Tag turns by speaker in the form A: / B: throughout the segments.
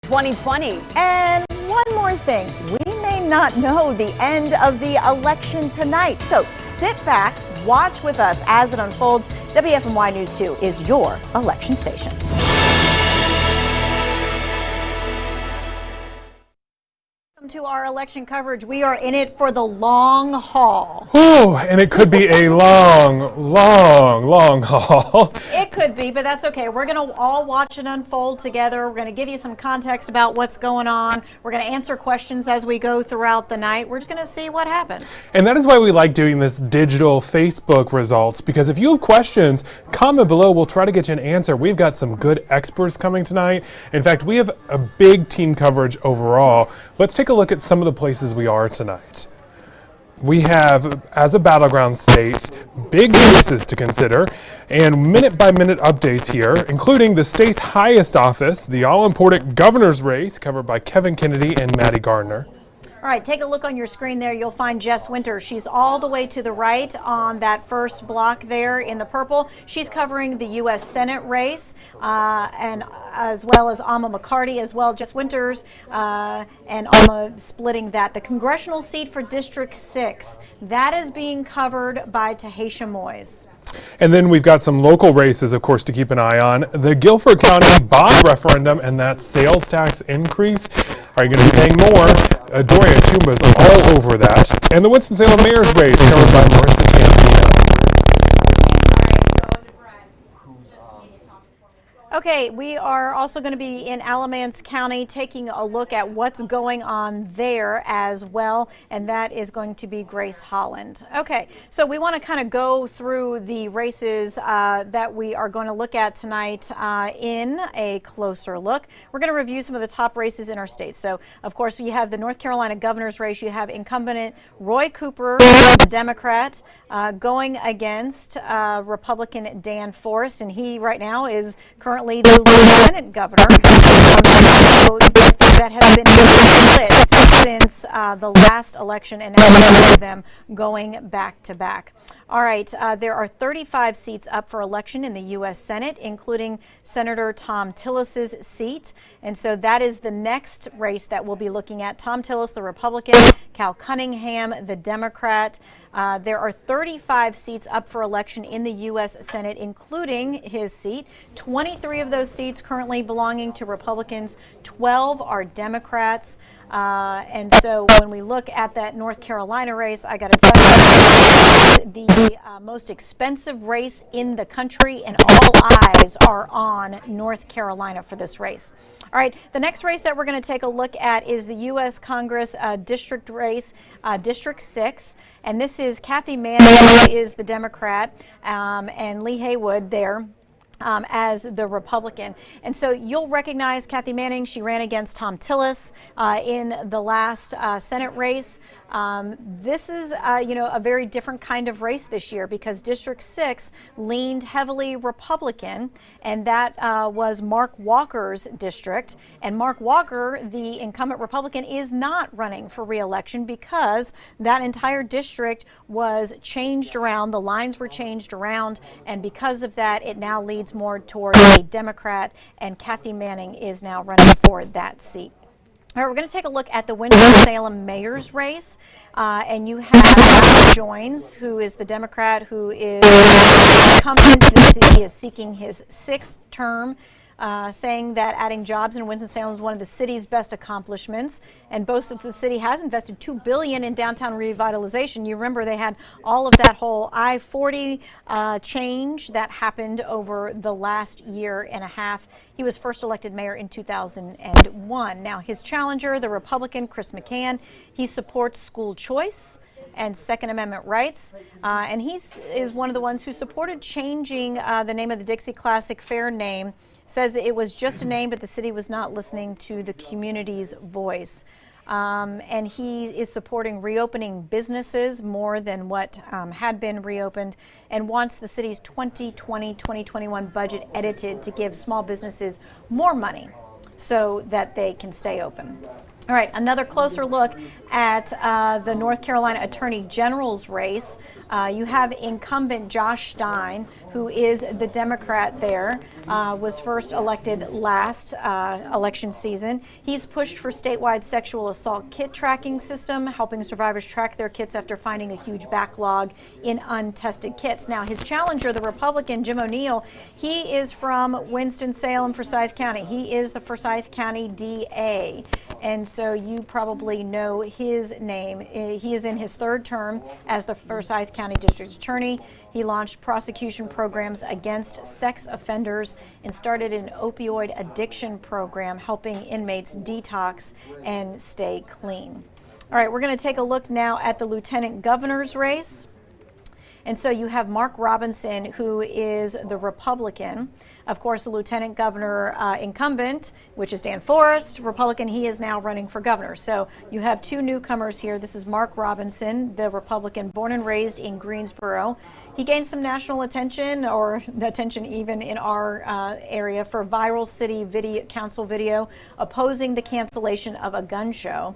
A: 2020.
B: And one more thing, we may not know the end of the election tonight, so sit back, watch with us as it unfolds. WFMY News 2 is your election station. Welcome to our election coverage. We are in it for the long haul.
C: Ooh, and it could be a long haul.
B: It could be, but that's okay. We're going to all watch it unfold together. We're going to give you some context about what's going on. We're going to answer questions as we go throughout the night. We're just going to see what happens.
C: And that is why we like doing this digital Facebook results, because if you have questions, comment below. We'll try to get you an answer. We've got some good experts coming tonight. In fact, we have a big team coverage overall. Let's take a look at some of the places we are tonight. We have, as a battleground state, big races to consider and minute-by-minute updates here, including the state's highest office, the all-important governor's race, covered by Kevin Kennedy and Maddie Gardner.
B: All right, take a look on your screen there. You'll find Jess Winter. She's all the way to the right on that first block there in the purple. She's covering the U.S. Senate race, and as well as Alma McCarty as well. Jess Winters and Alma splitting that. The congressional seat for District 6, that is being covered by Tahisha Moyes.
C: And then we've got some local races, of course, to keep an eye on. The Guilford County bond referendum and that sales tax increase. Are you going to be paying more? Dorian Chumba's all over that. And the Winston-Salem mayor's race covered by Marissa Cancino.
B: Okay, we are also going to be in Alamance County taking a look at what's going on there as well, and that is going to be Grace Holland. Okay, so we want to kind of go through the races that we are going to look at tonight in a closer look. We're going to review some of the top races in our state. So, of course, you have the North Carolina governor's race. You have incumbent Roy Cooper, the Democrat, going against Republican Dan Forest, and he right now is currently the lieutenant governor. So that has been split since the last election, and now of them going back to back. All right, there are 35 seats up for election in the U.S. Senate, including Senator Thom Tillis's seat. And so that is the next race that we'll be looking at. Thom Tillis, the Republican, Cal Cunningham, the Democrat. There are 35 seats up for election in the U.S. Senate, including his seat. 23 of those seats currently belonging to Republicans. 12 are Democrats. And so when we look at that North Carolina race, I got to tell you, the most expensive race in the country, and all eyes are on North Carolina for this race. All right, the next race that we're going to take a look at is the U.S. Congress district race, District 6. And this is Kathy Manning, who is the Democrat, and Lee Haywood there as the Republican. And so you'll recognize Kathy Manning. She ran against Thom Tillis in the last Senate race. This is, a very different kind of race this year because District 6 leaned heavily Republican, and that was Mark Walker's district. And Mark Walker, the incumbent Republican, is not running for re-election because that entire district was changed around. The lines were changed around, and because of that, it now leads more towards a Democrat, and Kathy Manning is now running for that seat. All right, we're going to take a look at the Winston-Salem mayor's race, and you have Joines, who is the Democrat, who is incumbent. He is seeking his 6th term, saying that adding jobs in Winston-Salem is one of the city's best accomplishments, and boasts that the city has invested $2 billion in downtown revitalization. You remember they had all of that whole I-40 change that happened over the last year and a half. He was first elected mayor in 2001. Now his challenger, the Republican Chris McCann, he supports school choice and Second Amendment rights, and he is one of the ones who supported changing the name of the Dixie Classic Fair name. Says it was just a name, but the city was not listening to the community's voice. And he is supporting reopening businesses more than what had been reopened, and wants the city's 2020-2021 budget edited to give small businesses more money so that they can stay open. All right, another closer look at the North Carolina Attorney General's race. You have incumbent Josh Stein, who is the Democrat there, was first elected last election season. He's pushed for statewide sexual assault kit tracking system, helping survivors track their kits after finding a huge backlog in untested kits. Now, his challenger, the Republican Jim O'Neill, he is from Winston-Salem, Forsyth County. He is the Forsyth County DA. And so you probably know his name. He is in his third term as the Forsyth County District Attorney. He launched prosecution programs against sex offenders and started an opioid addiction program helping inmates detox and stay clean. All right, we're going to take a look now at the lieutenant governor's race. And so you have Mark Robinson, who is the Republican. Of course, the lieutenant governor incumbent, which is Dan Forrest, Republican, he is now running for governor. So you have two newcomers here. This is Mark Robinson, the Republican, born and raised in Greensboro. He gained some national attention, or attention even in our area, for viral city council video opposing the cancellation of a gun show.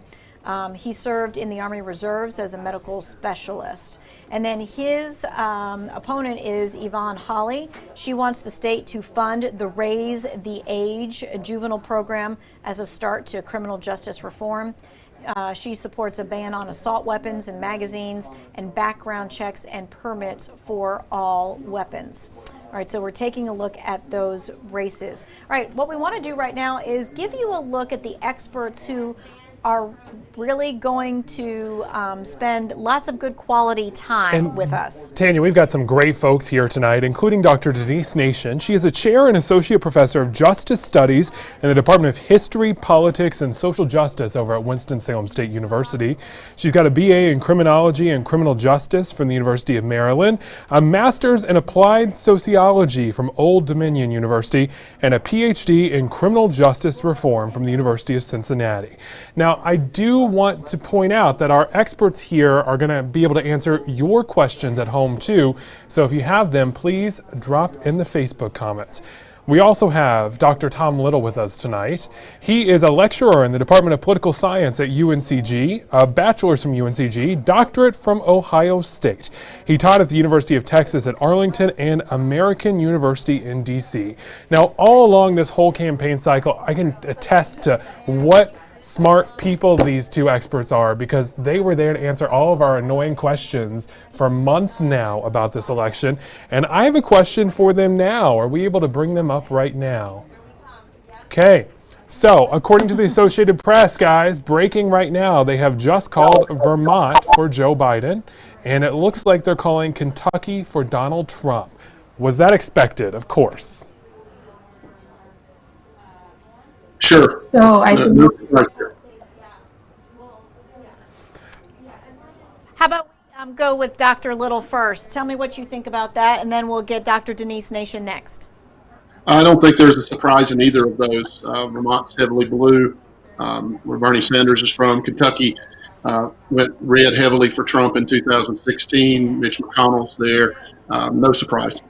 B: He served in the Army Reserves as a medical specialist. And then his opponent is Yvonne Hawley. She wants the state to fund the Raise the Age juvenile program as a start to criminal justice reform. She supports a ban on assault weapons and magazines and background checks and permits for all weapons. All right, so we're taking a look at those races. All right, what we want to do right now is give you a look at the experts who are really going to spend lots of good quality time with us.
C: Tanya, we've got some great folks here tonight, including Dr. Denise Nation. She is a chair and associate professor of justice studies in the Department of History, Politics, and Social Justice over at Winston-Salem State University. She's got a BA in criminology and criminal justice from the University of Maryland, a master's in applied sociology from Old Dominion University, and a PhD in criminal justice reform from the University of Cincinnati. Now, I do want to point out that our experts here are going to be able to answer your questions at home too. So if you have them, please drop in the Facebook comments. We also have Dr. Tom Little with us tonight. He is a lecturer in the Department of Political Science at UNCG, a bachelor's from UNCG, doctorate from Ohio State. He taught at the University of Texas at Arlington and American University in DC. Now, all along this whole campaign cycle, I can attest to what smart people these two experts are, because they were there to answer all of our annoying questions for months now about this election. And I have a question for them now. Are we able to bring them up right now? Okay. So, according to the Associated Press, guys, breaking right now, they have just called Vermont for Joe Biden, and it looks like they're calling Kentucky for Donald Trump. Was that expected? Of course.
A: Sure.
D: So I think
B: How about we go with Dr. Little first? Tell me what you think about that, and then we'll get Dr. Denise Nation next.
A: I don't think there's a surprise in either of those. Vermont's heavily blue, where Bernie Sanders is from. Kentucky went red heavily for Trump in 2016. Mitch McConnell's there. No surprise.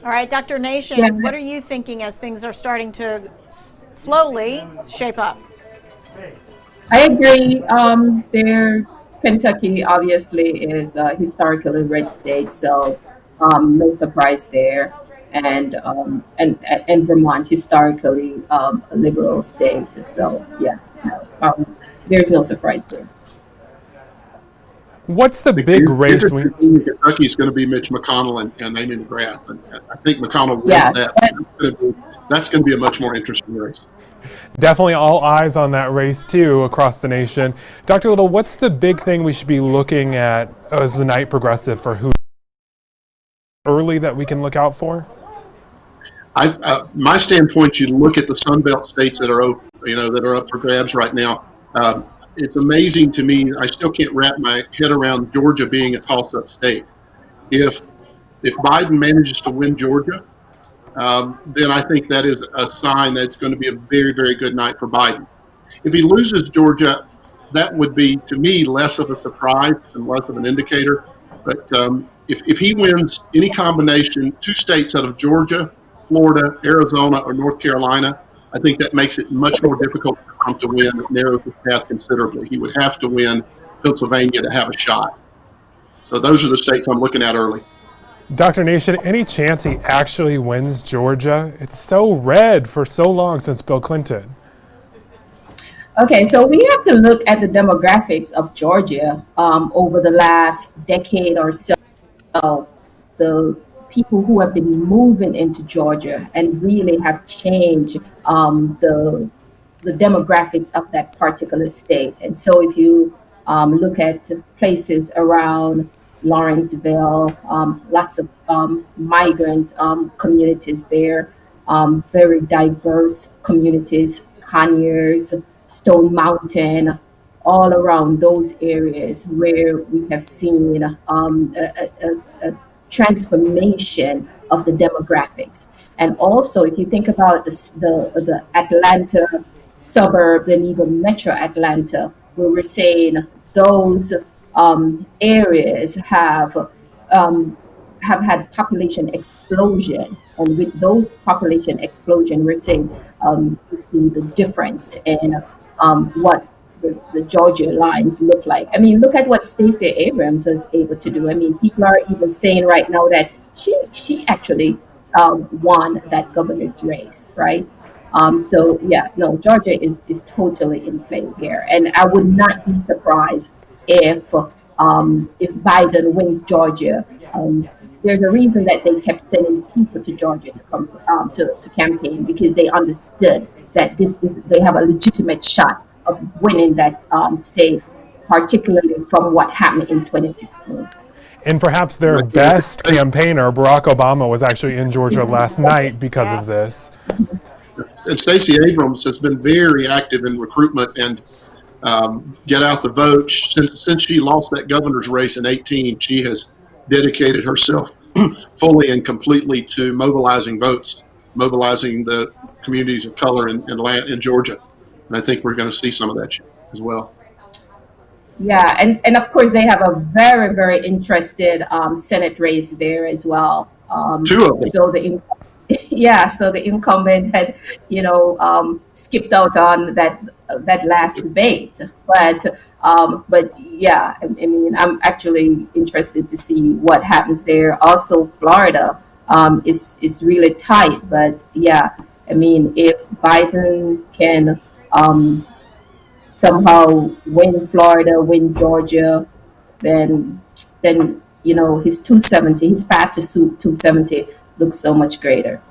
B: All right, Dr. Nation,
D: Yeah.
B: what are you thinking as things are starting to slowly shape up?
D: I agree. Kentucky obviously is a historically red state, so no surprise there. And Vermont historically a liberal state, so yeah, no, there's no surprise there.
C: What's the big race?
A: Kentucky is going to be Mitch McConnell and Amy McGrath. And I think McConnell wins that. That's going to be a much more interesting race.
C: Definitely all eyes on that race too across the nation. Dr. Little, what's the big thing we should be looking at as the night progresses for who early that we can look out for?
A: My standpoint, you look at the Sun Belt states that are up for grabs right now. It's amazing to me. I still can't wrap my head around Georgia being a toss-up state. If Biden manages to win Georgia, then I think that is a sign that it's going to be a very, very good night for Biden. If he loses Georgia, that would be, to me, less of a surprise and less of an indicator. But if he wins any combination, two states out of Georgia, Florida, Arizona, or North Carolina, I think that makes it much more difficult for Trump to win. It narrows his path considerably. He would have to win Pennsylvania to have a shot. So those are the states I'm looking at early.
C: Dr. Nation, any chance he actually wins Georgia? It's so red for so long since Bill Clinton.
D: Okay, so we have to look at the demographics of Georgia over the last decade or so. The people who have been moving into Georgia and really have changed the demographics of that particular state. And so if you look at places around Lawrenceville, lots of migrant communities there, very diverse communities, Conyers, Stone Mountain, all around those areas where we have seen a transformation of the demographics. And also, if you think about the Atlanta suburbs and even Metro Atlanta, where we're saying those areas have had population explosion, and with those population explosion, we're saying you see the difference in what the Georgia lines look like. I mean, look at what Stacey Abrams was able to do. I mean, people are even saying right now that she actually won that governor's race, right? So yeah, no, Georgia is totally in play here, and I would not be surprised if Biden wins Georgia. There's a reason that they kept sending people to Georgia to come to campaign, because they understood that they have a legitimate shot of winning that state, particularly from what happened in 2016.
C: And perhaps their best campaigner, Barack Obama, was actually in Georgia last night because of this.
A: And Stacey Abrams has been very active in recruitment and get out the vote. Since she lost that governor's race in 2018, she has dedicated herself fully and completely to mobilizing votes, mobilizing the communities of color in Georgia. And I think we're going to see some of that as well.
D: Yeah, and of course they have a very, very interested Senate race there as well.
A: Two of them.
D: So the incumbent had, skipped out on that last debate, but yeah, I mean, I'm actually interested to see what happens there. Also, Florida is really tight, but yeah, I mean, if Biden can somehow win Florida, win Georgia, then his 270, his path to 270 looks so much greater.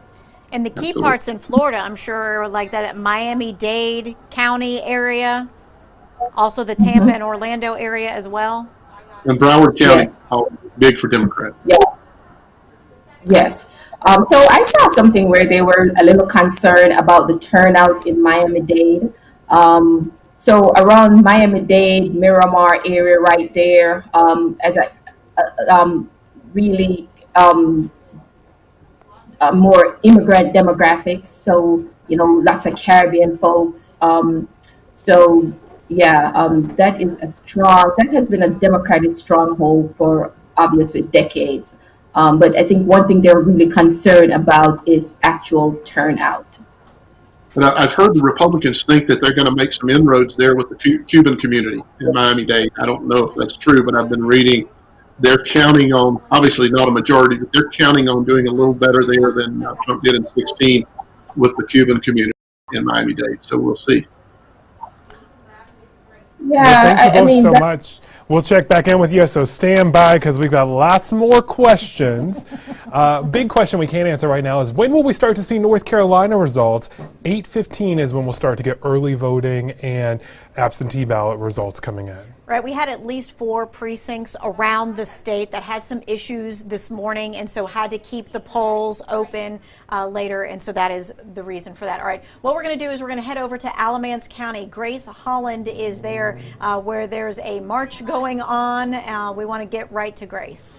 B: And the key parts in Florida, I'm sure, like that Miami-Dade County area, also the Tampa and Orlando area as well.
A: And Broward County,
D: Yes.
A: Big for Democrats.
D: Yeah. Yes. So I saw something where they were a little concerned about the turnout in Miami-Dade. So around Miami-Dade, Miramar area right there, as really more immigrant demographics. So, lots of Caribbean folks. So yeah, that has been a Democratic stronghold for obviously decades. But I think one thing they're really concerned about is actual turnout.
A: And I've heard the Republicans think that they're going to make some inroads there with the Cuban community in Miami-Dade. I don't know if that's true, but I've been reading they're counting on, obviously not a majority, but they're counting on doing a little better there than Trump did in 2016 with the Cuban community in Miami-Dade. So we'll see.
D: Yeah,
C: well, thank you both so much. We'll check back in with you, so stand by because we've got lots more questions. Big question we can't answer right now is when will we start to see North Carolina results? 8:15 is when we'll start to get early voting and absentee ballot results coming in.
B: Right, we had at least 4 precincts around the state that had some issues this morning, and so had to keep the polls open later, and so that is the reason for that. All right, what we're going to do is we're going to head over to Alamance County. Grace Holland is there where there's a march going on. We want to get right to Grace.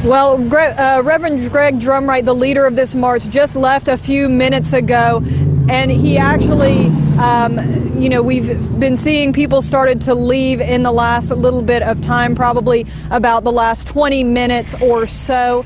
E: Well, Reverend Greg Drumright, the leader of this march, just left a few minutes ago, and he actually, we've been seeing people started to leave in the last little bit of time, probably about the last 20 minutes or so.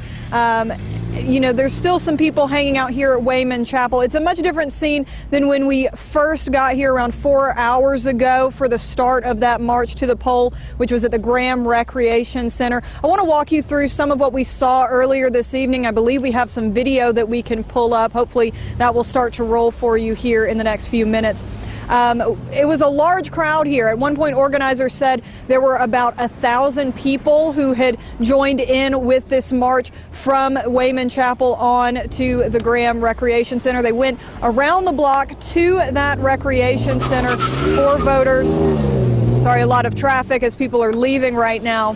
E: there's still some people hanging out here at Wayman Chapel. It's a much different scene than when we first got here around 4 hours ago for the start of that march to the poll, which was at the Graham Recreation Center. I want to walk you through some of what we saw earlier this evening. I believe we have some video that we can pull up. Hopefully that will start to roll for you here in the next few minutes. It was a large crowd here. At one point, organizers said there were about 1,000 people who had joined in with this march from Wayman Chapel on to the Graham Recreation Center. They went around the block to that recreation center for voters. Sorry, a lot of traffic as people are leaving right now.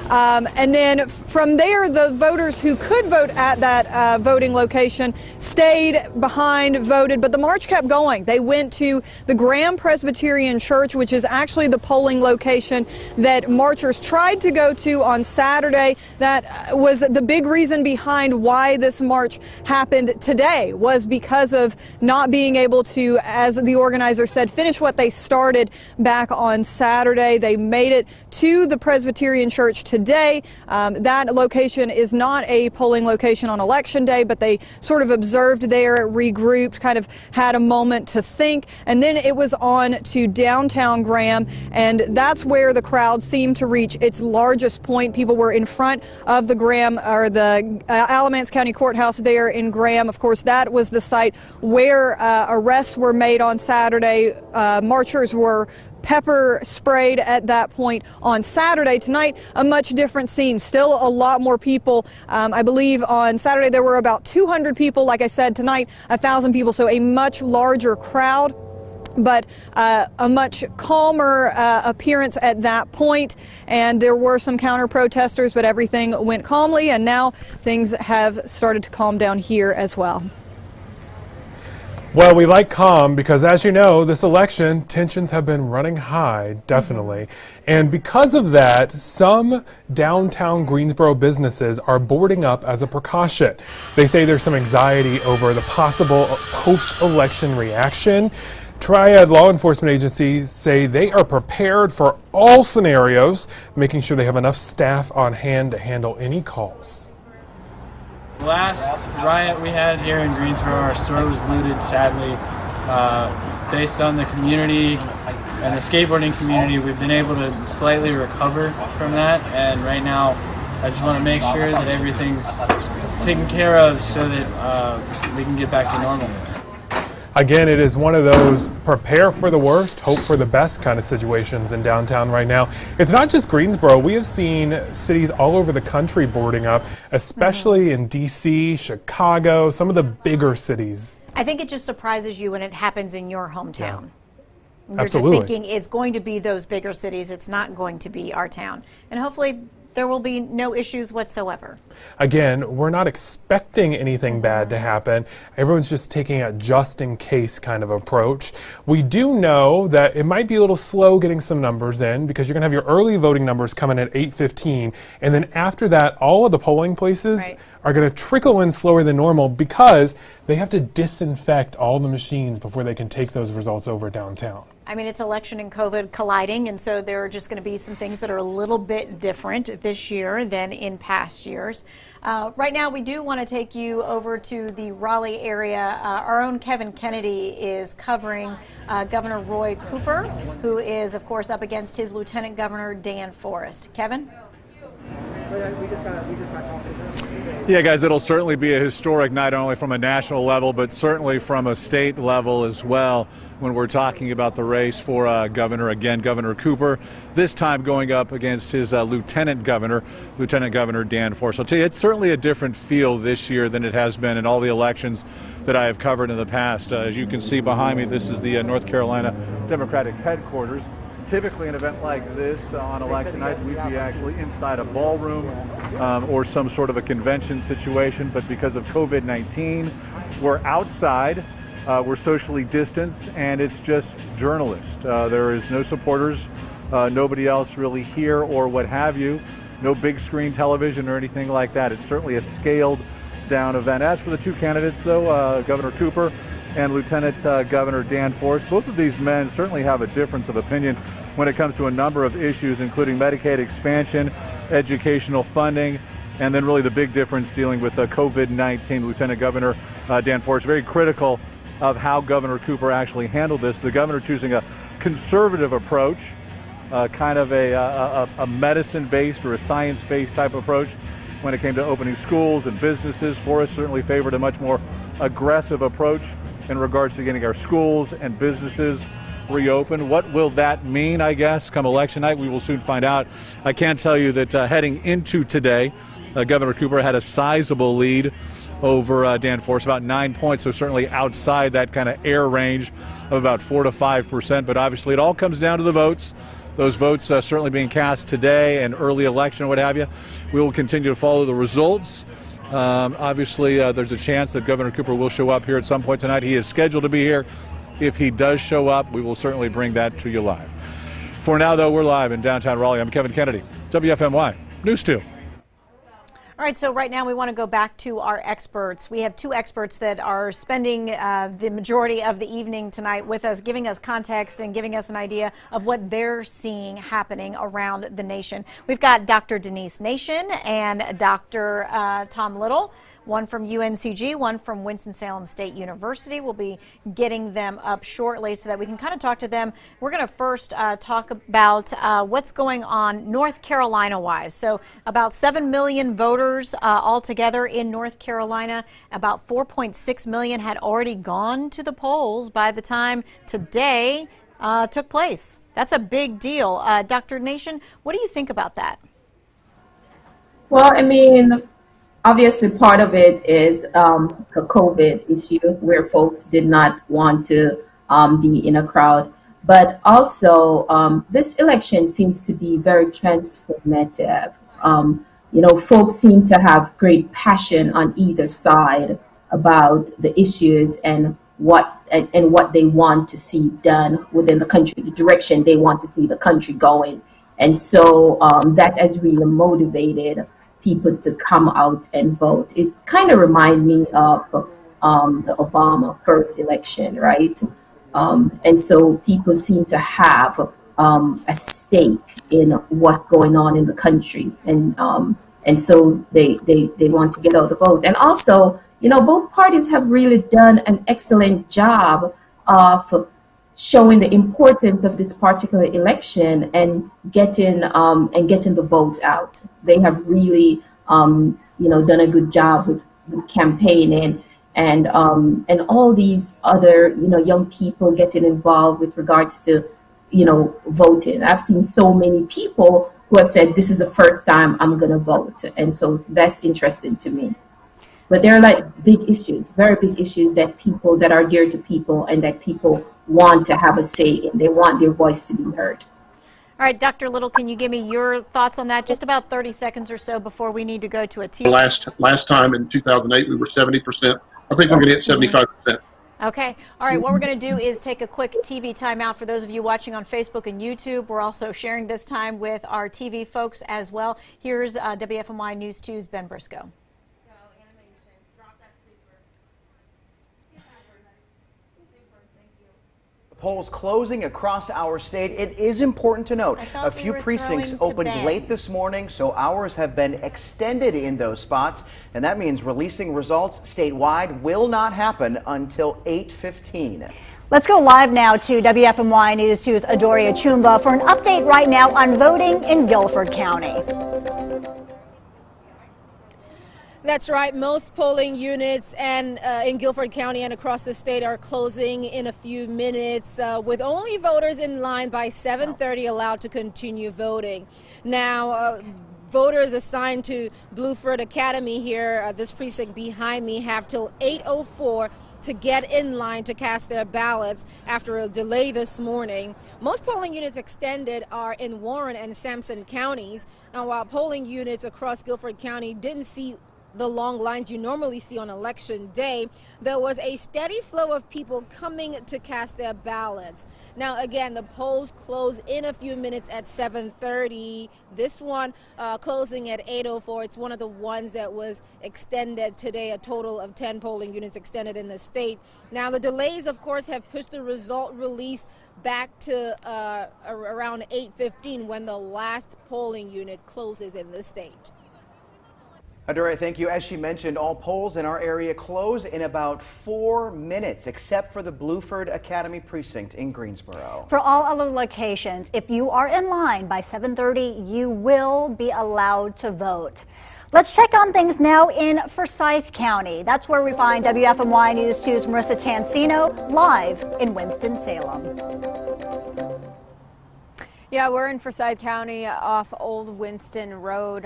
E: And then from there, the voters who could vote at that voting location stayed behind, voted, but the march kept going. They went to the Graham Presbyterian Church, which is actually the polling location that marchers tried to go to on Saturday. That was the big reason behind why this march happened today, was because of not being able to, as the organizer said, finish what they started back on Saturday. They made it to the Presbyterian Church today. That location is not a polling location on Election Day, but they sort of observed there, regrouped, kind of had a moment to think, and then it was on to downtown Graham, and that's where the crowd seemed to reach its largest point. People were in front of the Graham, or the Alamance County Courthouse there in Graham. Of course, that was the site where arrests were made on Saturday. Marchers were pepper sprayed at that point on Saturday. Tonight, a much different scene. Still a lot more people. I believe on Saturday there were about 200 people. Like I said, tonight 1,000 people, so a much larger crowd, but a much calmer appearance at that point. And there were some counter protesters, but everything went calmly, and now things have started to calm down here as well.
C: Well, we like calm because, as you know, this election, tensions have been running high, definitely. And because of that, some downtown Greensboro businesses are boarding up as a precaution. They say there's some anxiety over the possible post-election reaction. Triad law enforcement agencies say they are prepared for all scenarios, making sure they have enough staff on hand to handle any calls.
F: Last riot we had here in Greensboro, our store was looted, sadly. Based on the community and the skateboarding community, we've been able to slightly recover from that, and right now I just want to make sure that everything's taken care of so that we can get back to normal.
C: Again, it is one of those prepare for the worst, hope for the best kind of situations in downtown right now. It's not just Greensboro. We have seen cities all over the country boarding up, especially in D.C., Chicago, some of the bigger cities.
B: I think it just surprises you when it happens in your hometown.
C: Yeah.
B: You're
C: Absolutely.
B: just thinking it's going to be those bigger cities. It's not going to be our town. And hopefully there will be no issues whatsoever.
C: Again, we're not expecting anything bad to happen. Everyone's just taking a just in case kind of approach. We do know that it might be a little slow getting some numbers in because you're going to have your early voting numbers coming at 8:15, and then after that, all of the polling places are going to trickle in slower than normal because they have to disinfect all the machines before they can take those results over downtown.
B: I mean, it's election and COVID colliding, and so there are just going to be some things that are a little bit different this year than in past years. Right now, we do want to take you over to the Raleigh area. Our own Kevin Kennedy is covering Governor Roy Cooper, who is, of course, up against his Lieutenant Governor Dan Forest. Kevin?
G: Yeah, guys, it'll certainly be a historic night, not only from a national level, but certainly from a state level as well, when we're talking about the race for governor, again, Governor Cooper, this time going up against his Lieutenant Governor Dan Forest. I'll tell you, it's certainly a different feel this year than it has been in all the elections that I have covered in the past. As you can see behind me, this is the North Carolina Democratic headquarters. Typically, an event like this on election night, we'd be actually inside a ballroom or some sort of a convention situation, but because of COVID-19, we're outside, we're socially distanced, and it's just journalists. There is no supporters, nobody else really here or what have you, no big screen television or anything like that. It's certainly a scaled down event. As for the two candidates, though, Governor Cooper and Lieutenant Governor Dan Forest, both of these men certainly have a difference of opinion when it comes to a number of issues, including Medicaid expansion, educational funding, And then really the big difference dealing with COVID-19. Lieutenant Governor Dan Forest, very critical of how Governor Cooper actually handled this. The governor choosing a conservative approach, kind of a medicine-based or a science-based type approach when it came to opening schools and businesses. Forest certainly favored a much more aggressive approach in regards to getting our schools and businesses reopened. What will that mean, I guess, come election night? We will soon find out. I can tell you that heading into today, Governor Cooper had a sizable lead over Dan Forest, about 9 points, so certainly outside that kind of air range of about 4 to 5%. But obviously it all comes down to the votes. Those votes certainly being cast today, and early election, what have you. We will continue to follow the results. Obviously, there's a chance that Governor Cooper will show up here at some point tonight. He is scheduled to be here. If he does show up, we will certainly bring that to you live. For now, though, we're live in downtown Raleigh. I'm Kevin Kennedy, WFMY News 2.
B: All right, so right now we want to go back to our experts. We have two experts that are spending the majority of the evening tonight with us, giving us context and giving us an idea of what they're seeing happening around the nation. We've got Dr. Denise Nation and Dr. Tom Little, one from UNCG, one from Winston-Salem State University. We'll be getting them up shortly so that we can kind of talk to them. We're going to first talk about what's going on North Carolina-wise. So about 7 million voters altogether in North Carolina. About 4.6 million had already gone to the polls by the time today took place. That's a big deal. Dr. Nation, what do you think about that?
D: Well, I mean, obviously, part of it is the COVID issue where folks did not want to be in a crowd. But also, this election seems to be very transformative. Folks seem to have great passion on either side about the issues and what they want to see done within the country, the direction they want to see the country going. And so that has really motivated people to come out and vote. It kind of reminds me of the Obama first election, right? And so people seem to have a stake in what's going on in the country, and so they want to get out the vote. And also, both parties have really done an excellent job of showing the importance of this particular election and getting the vote out. They have really done a good job with campaigning and all these other young people getting involved with regards to voting. I've seen so many people who have said this is the first time I'm going to vote, and so that's interesting to me. But there are like big issues, very big issues that are dear to people and that people want to have a say in. They want their voice to be heard.
B: All right, Dr. Little, can you give me your thoughts on that? Just about 30 seconds or so before we need to go to a TV.
A: Last time in 2008, we were 70%. I think we're going to hit 75%.
B: Okay. All right. What we're going to do is take a quick TV timeout for those of you watching on Facebook and YouTube. We're also sharing this time with our TV folks as well. Here's WFMY News 2's Ben Briscoe.
H: Polls closing across our state. It is important to note a few precincts opened late this morning, so hours have been extended in those spots, and that means releasing results statewide will not happen until 8:15.
I: Let's go live now to WFMY News 2's Adoria Chumba for an update right now on voting in Guilford County.
J: That's right. Most polling units and in Guilford County and across the state are closing in a few minutes, with only voters in line by 7:30 allowed to continue voting. Now, voters assigned to Blueford Academy here, this precinct behind me, have till 8:04 to get in line to cast their ballots after a delay this morning. Most polling units extended are in Warren and Sampson counties. Now, while polling units across Guilford County didn't see the long lines you normally see on election day, there was a steady flow of people coming to cast their ballots. Now, again, the polls close in a few minutes at 7:30. This one closing at 8:04. It's one of the ones that was extended today, a total of 10 polling units extended in the state. Now, the delays, of course, have pushed the result release back to around 8:15 when the last polling unit closes in the state.
H: Adoria, thank you. As she mentioned, all polls in our area close in about 4 minutes, except for the Bluford Academy precinct in Greensboro.
I: For all other locations, if you are in line by 7:30, you will be allowed to vote. Let's check on things now in Forsyth County. That's where we find WFMY News 2's Marissa Tansino live in Winston-Salem.
K: Yeah, we're in Forsyth County off Old Winston Road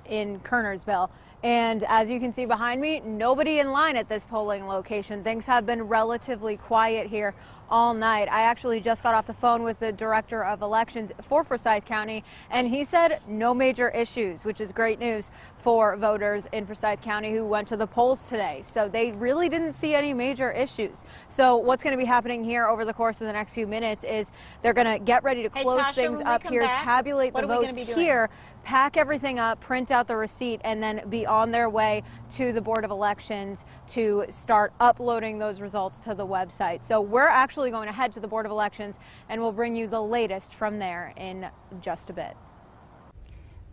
K: in Kernersville. And as you can see behind me, nobody in line at this polling location. Things have been relatively quiet here all night. I actually just got off the phone with the director of elections for Forsyth County, and he said no major issues, which is great news for voters in Forsyth County who went to the polls today. So they really didn't see any major issues. So what's going to be happening here over the course of the next few minutes is they're going to get ready to close
B: Tasha,
K: things up here, tabulate the votes here, pack everything up, print out the receipt, and then be on their way to the Board of Elections to start uploading those results to the website. So we're actually going to head to the Board of Elections, and we'll bring you the latest from there in just a bit.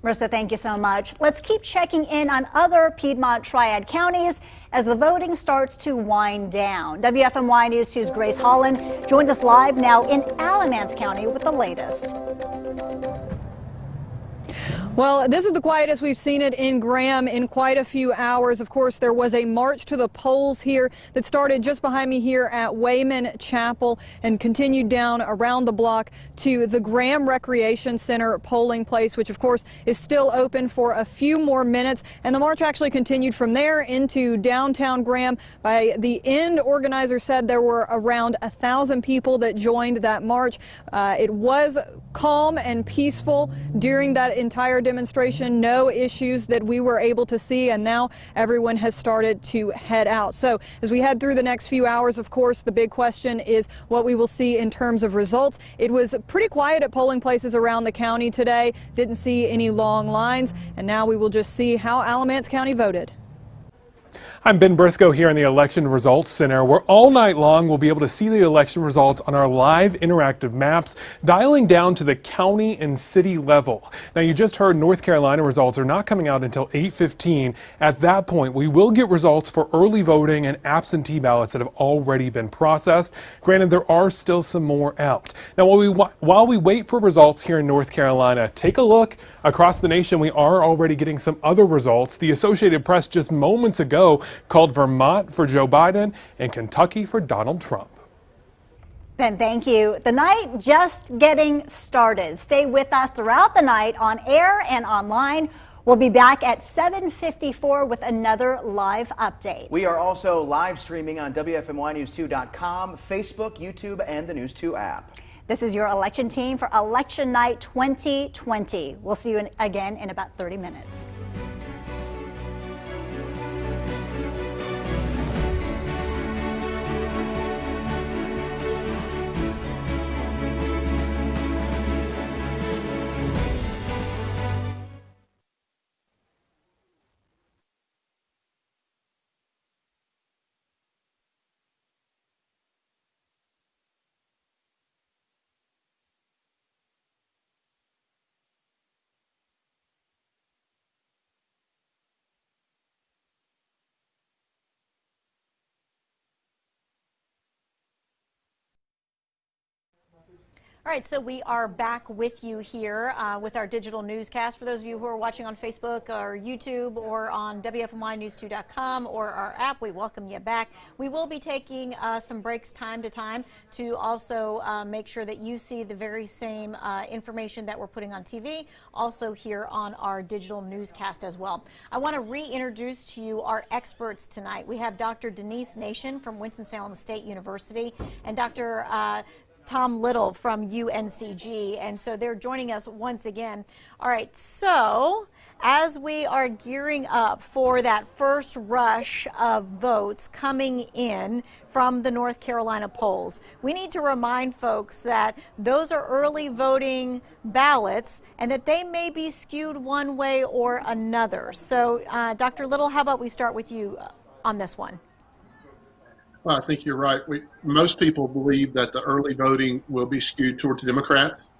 I: Marissa, thank you so much. Let's keep checking in on other Piedmont Triad counties as the voting starts to wind down. WFMY News 2's Grace Holland joins us live now in Alamance County with the latest.
E: Well, this is the quietest we've seen it in Graham in quite a few hours. Of course, there was a march to the polls here that started just behind me here at Wayman Chapel and continued down around the block to the Graham Recreation Center polling place, which of course is still open for a few more minutes. And the march actually continued from there into downtown Graham. By the end, organizers said there were around 1,000 people that joined that march. It was calm and peaceful during that entire demonstration. No issues that we were able to see, and now everyone has started to head out. So as we head through the next few hours, of course, the big question is what we will see in terms of results. It was pretty quiet at polling places around the county today. Didn't see any long lines, and now we will just see how Alamance County voted.
C: I'm Ben Briscoe here in the Election Results Center, where all night long we'll be able to see the election results on our live interactive maps, dialing down to the county and city level. Now, you just heard North Carolina results are not coming out until 8:15. At that point, we will get results for early voting and absentee ballots that have already been processed. Granted, there are still some more out. Now, while we wait for results here in North Carolina, take a look across the nation. We are already getting some other results. The Associated Press just moments ago called Vermont for Joe Biden and Kentucky for Donald Trump.
I: Ben, thank you. The night just getting started. Stay with us throughout the night on air and online. We'll be back at 7:54 with another live update.
H: We are also live streaming on WFMYnews2.com, Facebook, YouTube, and the News 2 app.
I: This is your election team for Election Night 2020. We'll see you again in about 30 minutes.
B: All right, so we are back with you here with our digital newscast. For those of you who are watching on Facebook or YouTube or on WFMYnews2.com or our app, we welcome you back. We will be taking some breaks time to time to also make sure that you see the very same information that we're putting on TV, also here on our digital newscast as well. I want to reintroduce to you our experts tonight. We have Dr. Denise Nation from Winston-Salem State University and Dr. Tom Little from UNCG, and so they're joining us once again. All right, so as we are gearing up for that first rush of votes coming in from the North Carolina polls, we need to remind folks that those are early voting ballots and that they may be skewed one way or another. So Dr. Little, how about we start with you on this one?
A: Well, I think you're right. Most people believe that the early voting will be skewed towards Democrats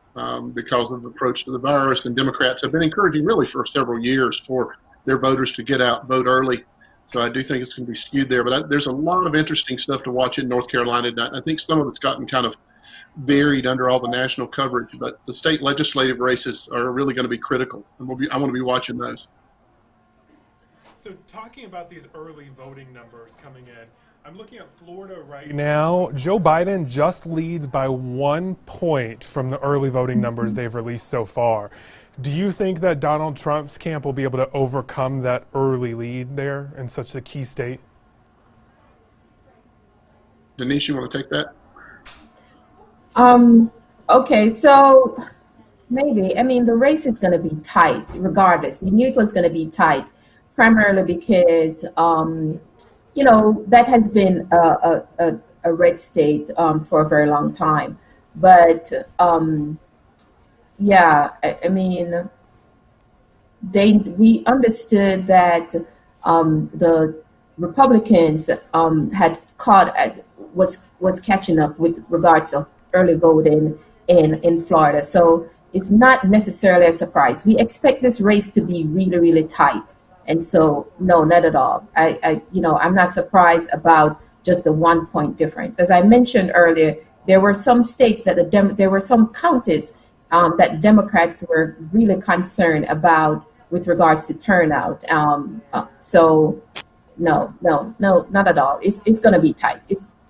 A: because of the approach to the virus, and Democrats have been encouraging really for several years for their voters to get out, vote early. So I do think it's going to be skewed there. But there's a lot of interesting stuff to watch in North Carolina tonight. I think some of it's gotten kind of buried under all the national coverage, but the state legislative races are really going to be critical, and I want to be watching those.
C: So talking about these early voting numbers coming in, I'm looking at Florida right now. Joe Biden just leads by 1 point from the early voting numbers they've released so far. Do you think that Donald Trump's camp will be able to overcome that early lead there in such a key state?
A: Denise, you want to take that?
D: Okay, so maybe. I mean, the race is going to be tight regardless. We knew it was going to be tight, primarily because, that has been a red state for a very long time. But yeah, I mean, we understood that the Republicans had was catching up with regards to early voting in Florida. So it's not necessarily a surprise. We expect this race to be really, really tight. And so, no, not at all. I'm not surprised about just the 1 point difference. As I mentioned earlier, there were some states there were some counties that Democrats were really concerned about with regards to turnout. So, no, not at all. It's going to be tight.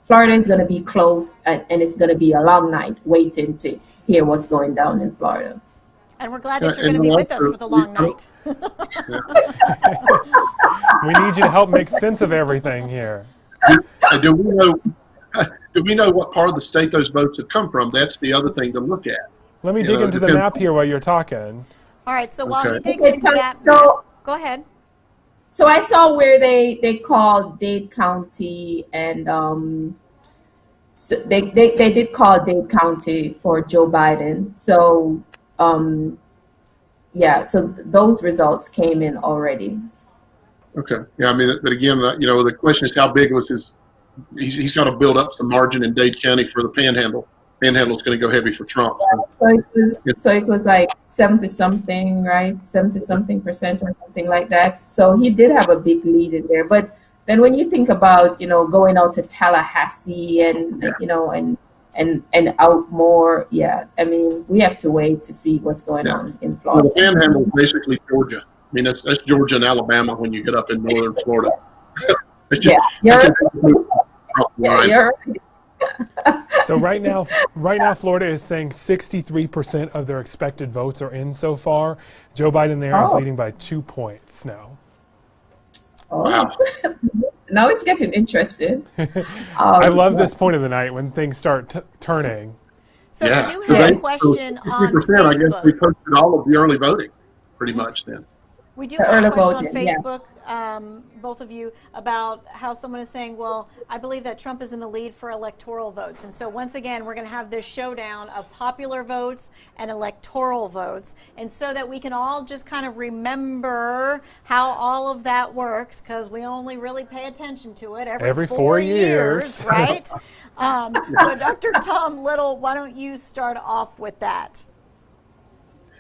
D: Florida is going to be close, and it's going to be a long night waiting to hear what's going down in Florida.
B: And we're glad that you're going to be with us for the long night.
C: We need you to help make sense of everything here.
A: Do we know what part of the state those votes have come from? That's the other thing to look at.
C: Let me dig into the map here while you're talking.
B: All right, so while he digs into that, go ahead.
D: So I saw where they called Dade County, and so they did call Dade County for Joe Biden. So so those results came in already.
A: Okay. Yeah, I mean, but again, the question is how big was his? He's got to build up some margin in Dade County for the Panhandle. Panhandle's going to go heavy for Trump.
D: So it was like 70-something, right? 70-something% or something like that. So he did have a big lead in there. But then when you think about, going out to Tallahassee and and out more, I mean, we have to wait to see what's going on in Florida.
A: Well, the Panhandle is basically Georgia. I mean, that's Georgia and Alabama when you get up in northern Florida. It's just,
D: you're right.
C: So right now, Florida is saying 63% of their expected votes are in so far. Joe Biden there is leading by 2 points now.
A: Wow.
D: Now it's getting interesting.
C: I love this point of the night when things start turning.
B: So we do have a question on Facebook.
A: I guess we posted all of the early voting pretty much then.
B: We do have a question on Facebook, both of you, about how someone is saying, well, I believe that Trump is in the lead for electoral votes. And so once again, we're going to have this showdown of popular votes and electoral votes. And so that we can all just kind of remember how all of that works, because we only really pay attention to it every 4 years, right? So Dr. Tom Little, why don't you start off with that?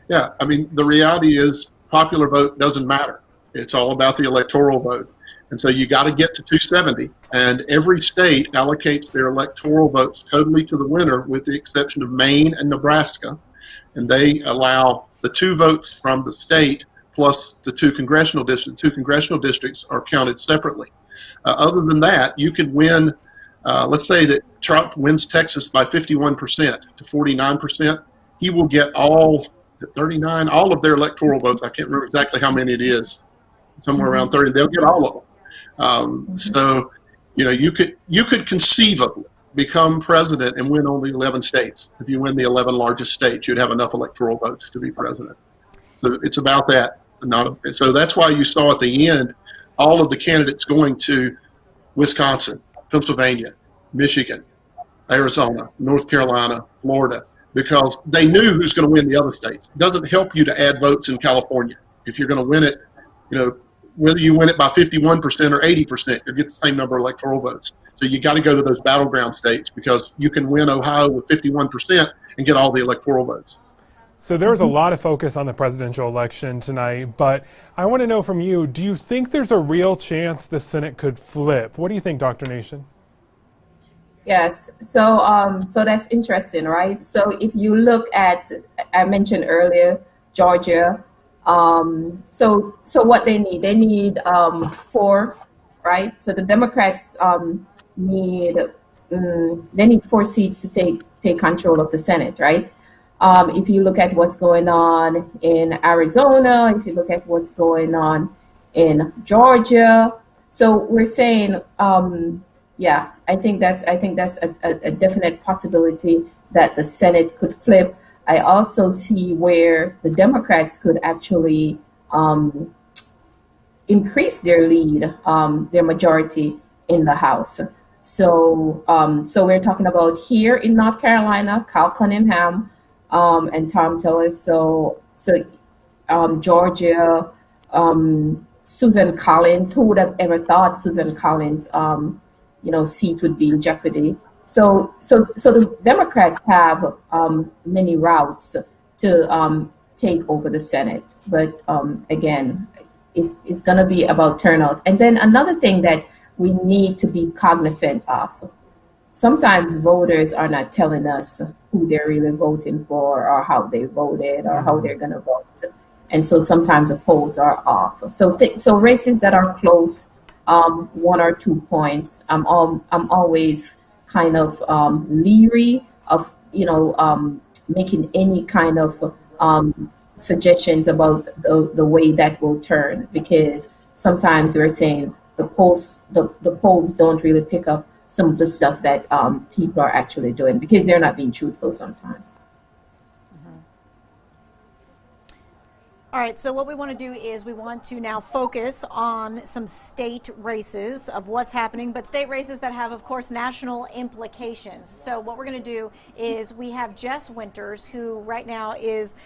A: Yeah, I mean, the reality is popular vote doesn't matter. It's all about the electoral vote. And so you got to get to 270. And every state allocates their electoral votes totally to the winner, with the exception of Maine and Nebraska. And they allow the 2 votes from the state plus the 2 congressional districts. 2 congressional districts are counted separately. Other than that, you could win, let's say that Trump wins Texas by 51% to 49%. He will get all 39, all of their electoral votes. I can't remember exactly how many it is, somewhere around 30. They'll get all of them. So, you could conceivably become president and win only 11 states. If you win the 11 largest states, you'd have enough electoral votes to be president. So it's about that. So that's why you saw at the end all of the candidates going to Wisconsin, Pennsylvania, Michigan, Arizona, North Carolina, Florida, because they knew who's going to win the other states. It doesn't help you to add votes in California. If you're going to win it, whether you win it by 51% or 80%, you'll get the same number of electoral votes. So you got to go to those battleground states, because you can win Ohio with 51% and get all the electoral votes.
C: So there was a lot of focus on the presidential election tonight, but I want to know from you, do you think there's a real chance the Senate could flip? What do you think, Dr. Nation?
D: Yes, so that's interesting, right? So if you look at, I mentioned earlier, Georgia. So what they need 4, right? So the Democrats need they need 4 seats to take control of the Senate, right? If you look at what's going on in Arizona, if you look at what's going on in Georgia, so we're saying, yeah, I think that's a definite possibility that the Senate could flip. I also see where the Democrats could actually increase their lead, their majority in the House. So we're talking about here in North Carolina, Cal Cunningham and Tom Tillis. So Georgia, Susan Collins. Who would have ever thought Susan Collins, seat would be in jeopardy? So the Democrats have many routes to take over the Senate, but again, it's going to be about turnout. And then another thing that we need to be cognizant of: sometimes voters are not telling us who they're really voting for, or how they voted, or how they're going to vote, and so sometimes the polls are off. So races that are close, 1 or 2 points, I'm always kind of leery of making any kind of suggestions about the way that will turn, because sometimes we're saying the polls don't really pick up some of the stuff that people are actually doing, because they're not being truthful sometimes.
B: All right, so what we want to do is we want to now focus on some state races of what's happening, but state races that have, of course, national implications. So what we're going to do is we have Jess Winters, who right now is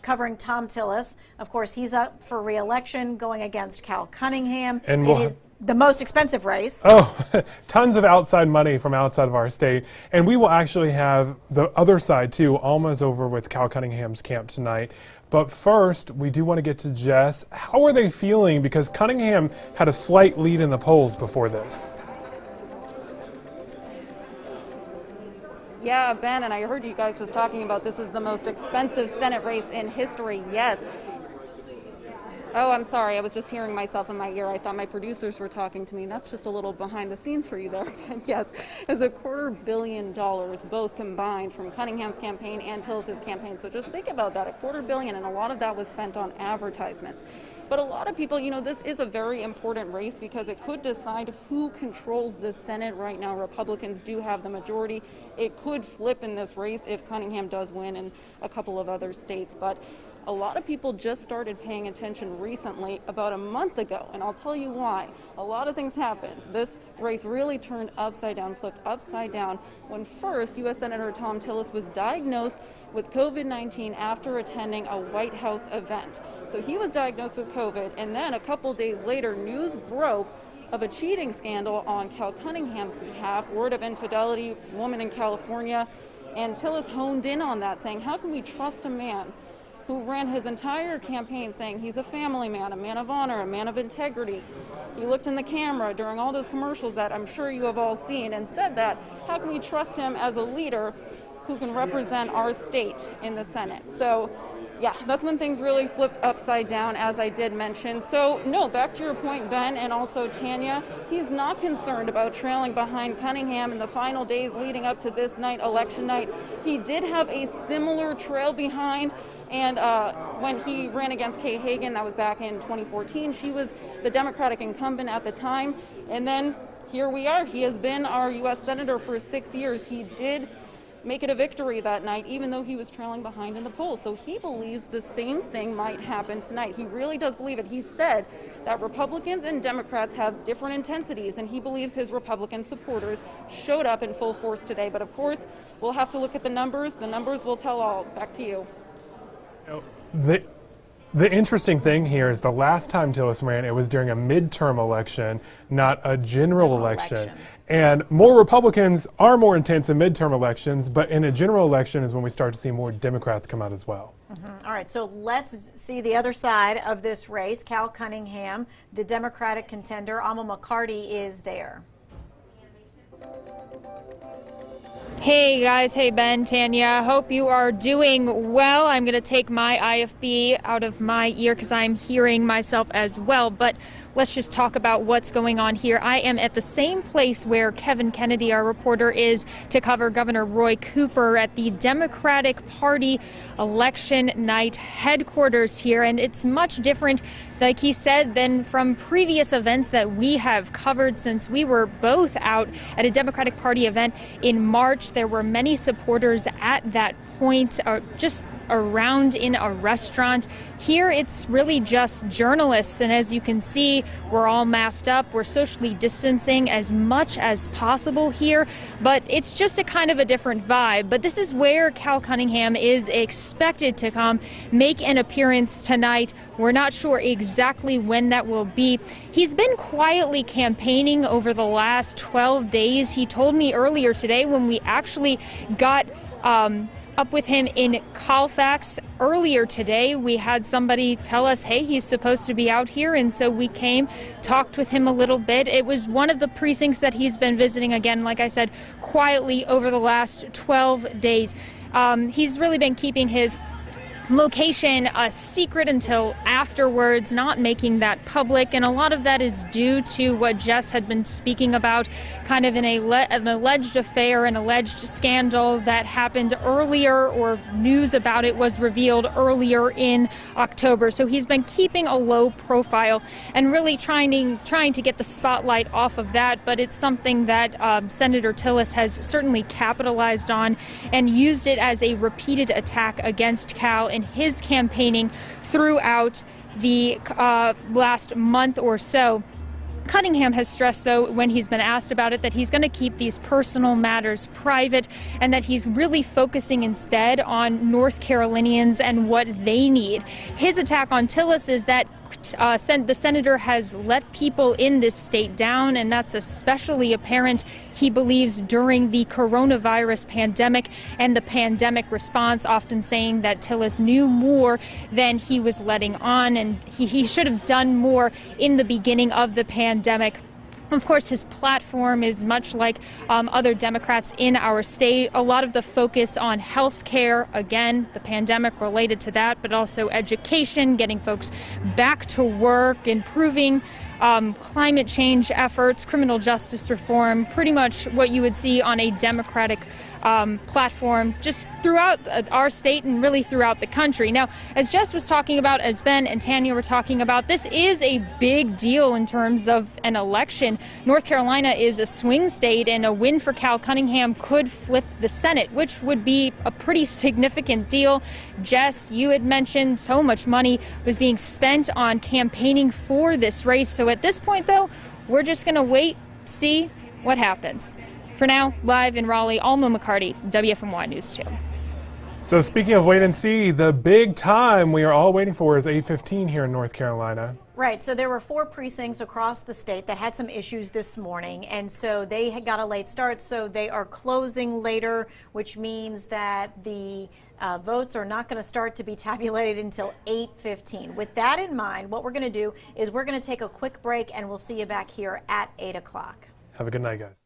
B: covering Tom Tillis. Of course, he's up for re-election, going against Cal Cunningham.
C: And
B: it is the most expensive race.
C: Oh, tons of outside money from outside of our state. And we will actually have the other side, too. Alma's over with Cal Cunningham's camp tonight. But first, we do want to get to Jess. How are they feeling? Because Cunningham had a slight lead in the polls before this.
L: Yeah, Ben, and I heard you guys was talking about this is the most expensive Senate race in history. Yes. Oh, I'm sorry. I was just hearing myself in my ear. I thought my producers were talking to me. That's just a little behind the scenes for you there. Yes, it's $250 million, both combined, from Cunningham's campaign and Tillis's campaign. So just think about that, $250 million, and a lot of that was spent on advertisements. But a lot of people, this is a very important race because it could decide who controls the Senate right now. Republicans do have the majority. It could flip in this race if Cunningham does win in a couple of other states. But a lot of people just started paying attention recently, about a month ago, and I'll tell you why. A lot of things happened. This race really turned upside down, flipped upside down, when first U.S. Senator Tom Tillis was diagnosed with COVID-19 after attending a White House event. So he was diagnosed with COVID, and then a couple days later, news broke of a cheating scandal on Cal Cunningham's behalf, word of infidelity, woman in California, and Tillis honed in on that, saying, how can we trust a man who ran his entire campaign saying he's a family man, a man of honor, a man of integrity? He looked in the camera during all those commercials that I'm sure you have all seen and said that, how can we trust him as a leader who can represent our state in the Senate? So yeah, that's when things really flipped upside down, as I did mention. So no, back to your point, Ben, and also Tanya, he's not concerned about trailing behind Cunningham in the final days leading up to this night, election night. He did have a similar trail behind, and when he ran against Kay Hagan, that was back in 2014, she was the Democratic incumbent at the time. And then here we are. He has been our U.S. Senator for 6 years. He did make it a victory that night, even though he was trailing behind in the polls. So he believes the same thing might happen tonight. He really does believe it. He said that Republicans and Democrats have different intensities, and he believes his Republican supporters showed up in full force today. But of course, we'll have to look at the numbers. The numbers will tell all. Back to you.
C: The interesting thing here is the last time Tillis ran, it was during a midterm election, not a general election. And more Republicans are more intense in midterm elections, but in a general election is when we start to see more Democrats come out as well.
B: All right, so let's see the other side of this race. Cal Cunningham, the Democratic contender, Alma McCarty is there.
M: Hey guys, hey Ben, Tanya, hope you are doing well. I'm going to take my IFB out of my ear because I'm hearing myself as well, but let's just talk about what's going on here. I am at the same place where Kevin Kennedy, our reporter, is to cover Governor Roy Cooper at the Democratic Party election night headquarters here, and it's much different, like he said, than from previous events that we have covered since we were both out at a Democratic Party event in March. There were many supporters at that point, just around in a restaurant. Here it's really just journalists, and as you can see, we're all masked up. We're socially distancing as much as possible here, but it's just a kind of a different vibe. But this is where Cal Cunningham is expected to come make an appearance tonight. We're not sure exactly when that will be. He's been quietly campaigning over the last 12 days. He told me earlier today when we actually got up with him in Colfax earlier today. We had somebody tell us, hey, he's supposed to be out here, and so we came, talked with him a little bit. It was one of the precincts that he's been visiting, again, like I said, quietly over the last 12 days. He's really been keeping his location a secret until afterwards, not making that public, and a lot of that is due to what Jess had been speaking about, kind of an alleged affair, an alleged scandal that happened earlier, or news about it was revealed earlier in October. So he's been keeping a low profile and really trying to get the spotlight off of that, but it's something that Senator Tillis has certainly capitalized on and used it as a repeated attack against Cal in his campaigning throughout the last month or so. Cunningham has stressed, though, when he's been asked about it, that he's going to keep these personal matters private and that he's really focusing instead on North Carolinians and what they need. His attack on Tillis is that the senator has let people in this state down, and that's especially apparent, he believes, during the coronavirus pandemic and the pandemic response, often saying that Tillis knew more than he was letting on, and he should have done more in the beginning of the pandemic. Of course, his platform is much like other Democrats in our state. A lot of the focus on health care, again, the pandemic related to that, but also education, getting folks back to work, improving climate change efforts, criminal justice reform, pretty much what you would see on a Democratic platform just throughout our state and really throughout the country. Now, as Jess was talking about, as Ben and Tanya were talking about, this is a big deal in terms of an election. North Carolina is a swing state, and a win for Cal Cunningham could flip the Senate, which would be a pretty significant deal. Jess, you had mentioned so much money was being spent on campaigning for this race. So at this point, though, we're just going to wait, see what happens. For now, live in Raleigh, Alma McCarty, WFMY News 2.
C: So speaking of wait and see, the big time we are all waiting for is 8:15 here in North Carolina.
B: Right, so there were 4 precincts across the state that had some issues this morning, and so they had got a late start, so they are closing later, which means that the votes are not going to start to be tabulated until 8:15. With that in mind, what we're going to do is we're going to take a quick break, and we'll see you back here at 8 o'clock.
C: Have a good night, guys.